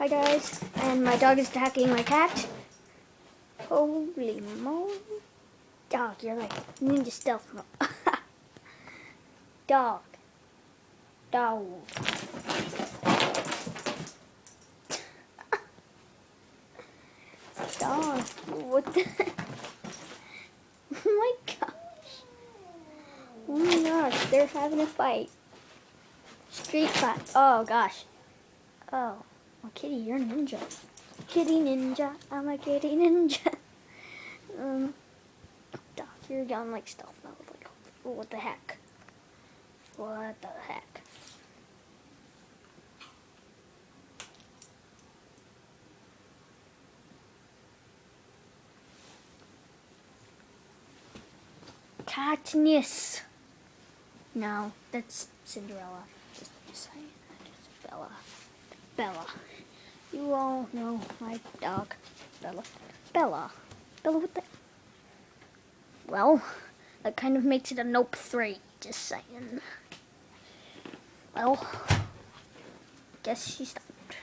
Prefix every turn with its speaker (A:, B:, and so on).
A: Hi guys, and my dog is attacking my cat. Holy moly. Dog, you're like ninja stealth mode. Dog. Dog. Dog. What the? Oh my gosh. Oh my gosh, they're having a fight. Street fight. Oh gosh. Oh. Well, Kitty, you're a ninja. Kitty ninja. I'm a kitty ninja. Doc, you're going like stealth mode. Like, what the heck? What the heck? Katniss. No, that's Cinderella. Just saying. Just Bella. Bella. You all know my dog. Bella. Bella. Bella, what the? Well, that kind of makes it a nope 3. Just saying. Well, guess she's stopped.